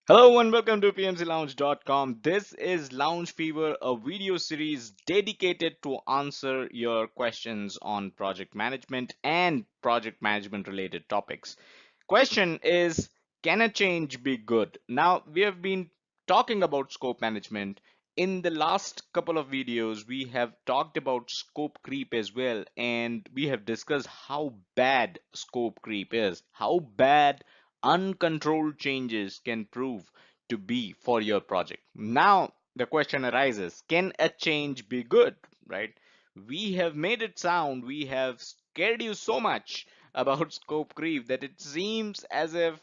Hello and welcome to PMCLounge.com. This is Lounge Fever, a video series dedicated to answer your questions on project management and project management related topics. Question is, can a change be good? Now, we have been talking about scope management. In the last couple of videos, we have talked about scope creep as well, and we have discussed how bad scope creep is, how bad uncontrolled changes can prove to be for your project. Now, the question arises, can a change be good, right? We have made it sound, we have scared you so much about scope creep that it seems as if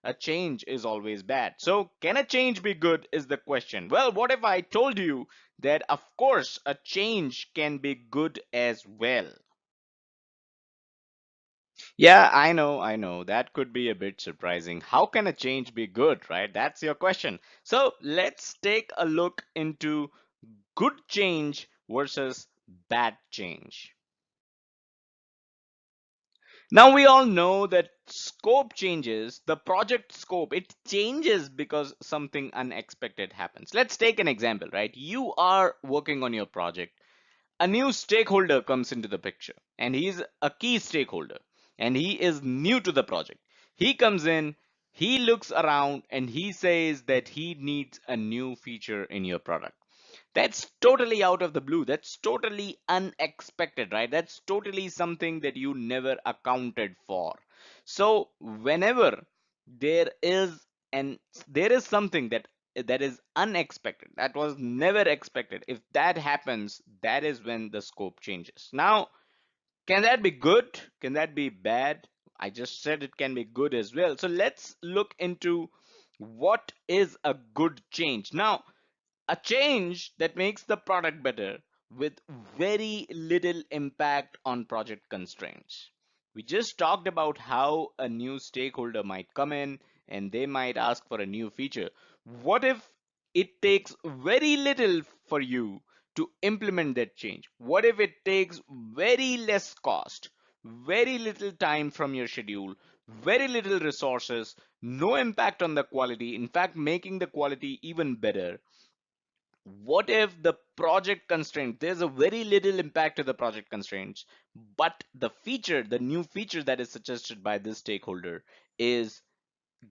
a change is always bad. So, can a change be good is the question. Well, what if I told you that, of course, a change can be good as well? Yeah, I know. That could be a bit surprising. How can a change be good, right? That's your question. So let's take a look into good change versus bad change. Now we all know that scope changes, the project scope, it changes because something unexpected happens. Let's take an example, right? You are working on your project. A new stakeholder comes into the picture, and he's a key stakeholder, and he is new to the project. He comes in, he looks around, and he says that he needs a new feature in your product. That's totally out of the blue. That's totally unexpected, right? That's totally something that you never accounted for. So whenever there is and there is something that is unexpected, that was never expected, if that happens, that is when the scope changes. Now, can that be good? Can that be bad? I just said it can be good as well. So let's look into what is a good change. Now, a change that makes the product better with very little impact on project constraints. We just talked about how a new stakeholder might come in and they might ask for a new feature. What if it takes very little for you to implement that change? What if it takes very less cost, very little time from your schedule, very little resources, no impact on the quality, in fact, making the quality even better? What if the project constraint, there's a very little impact to the project constraints, but the new feature that is suggested by this stakeholder is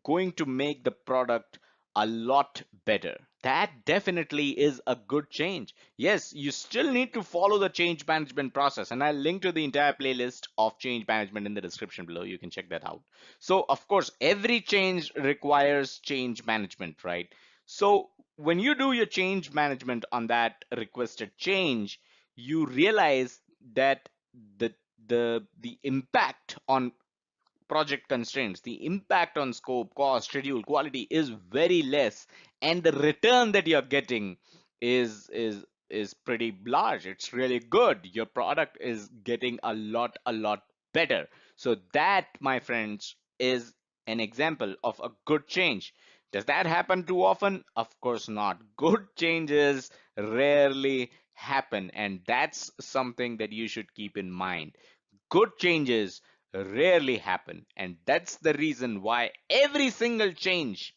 going to make the product a lot better? That definitely is a good change. Yes, you still need to follow the change management process, and I'll link to the entire playlist of change management in the description below. You can check that out. So, of course, every change requires change management, right? So, when you do your change management on that requested change, you realize that the the impact on project constraints, the impact on scope, cost, schedule, quality is very less, and the return that you're getting is pretty large. It's really good. Your product is getting a lot better. So that, my friends, is an example of a good change. Does that happen too often? Of course not. Good changes rarely happen, and that's something that you should keep in mind. Good changes rarely happen, and that's the reason why every single change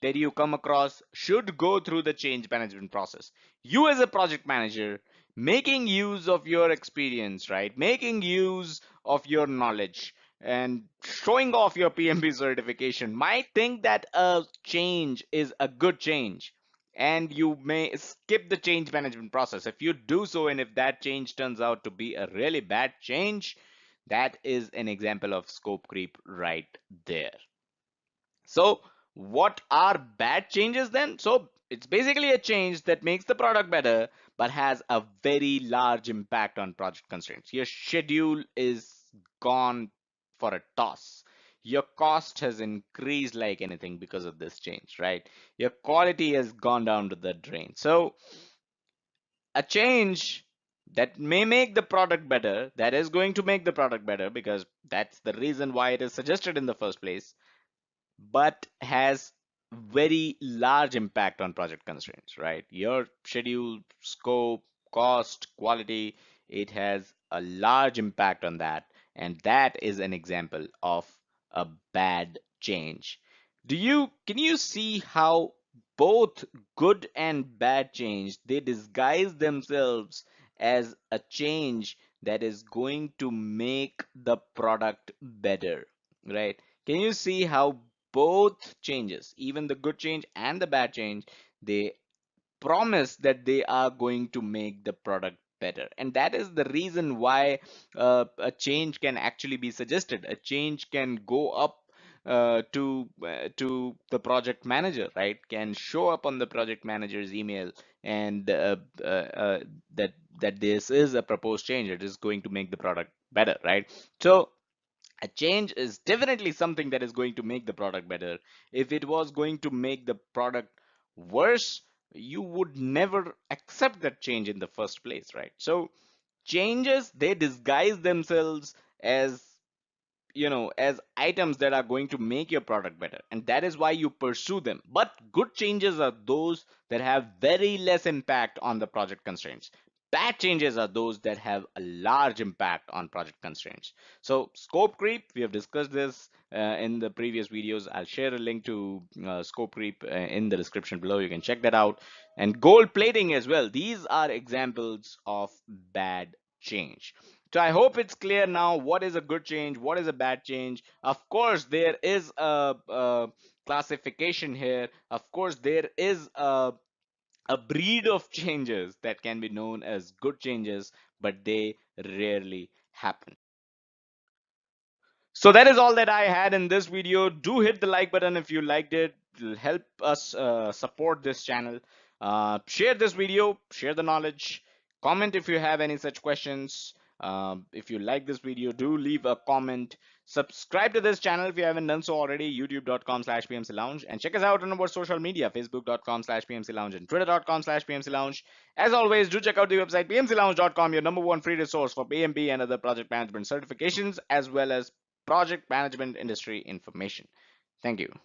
that you come across should go through the change management process. You, as a project manager, making use of your experience, right? Making use of your knowledge and showing off your PMP certification might think that a change is a good change. And you may skip the change management process. If you do so, and if that change turns out to be a really bad change, that is an example of scope creep right there. So, what are bad changes then? So, it's basically a change that makes the product better but has a very large impact on project constraints. Your schedule is gone for a toss. Your cost has increased like anything because of this change, right? Your quality has gone down to the drain. So, a change that may make the product better, that is going to make the product better because that's the reason why it is suggested in the first place, but has very large impact on project constraints, right? Your schedule, scope, cost, quality, it has a large impact on that. And that is an example of a bad change. Can you see how both good and bad change, they disguise themselves as a change that is going to make the product better, right? Can you see how both changes, even the good change and the bad change, they promise that they are going to make the product better? And that is the reason why a change can actually be suggested. A change can go up to the project manager, right? Can show up on the project manager's email, and that this is a proposed change. It is going to make the product better, right? So a change is definitely something that is going to make the product better. If it was going to make the product worse, you would never accept that change in the first place, right? So changes, they disguise themselves as, as items that are going to make your product better, and that is why you pursue them. But good changes are those that have very less impact on the project constraints. Bad changes are those that have a large impact on project constraints. So scope creep, we have discussed this in the previous videos. I'll share a link to scope creep in the description below. You can check that out. And gold plating as well, these are examples of bad change. So I hope it's clear now what is a good change, what is a bad change. Of course, there is a classification here. Of course, there is a breed of changes that can be known as good changes, but they rarely happen. So that is all that I had in this video. Do hit the like button if you liked it. It'll help us support this channel. Share this video, share the knowledge. Comment if you have any such questions. If you like this video, do leave a comment. Subscribe to this channel if you haven't done so already. YouTube.com/PMC Lounge. And check us out on our social media, Facebook.com/PMC Lounge and Twitter.com/PMC Lounge. As always, do check out the website PMCLounge.com, your number one free resource for PMP and other project management certifications, as well as project management industry information. Thank you.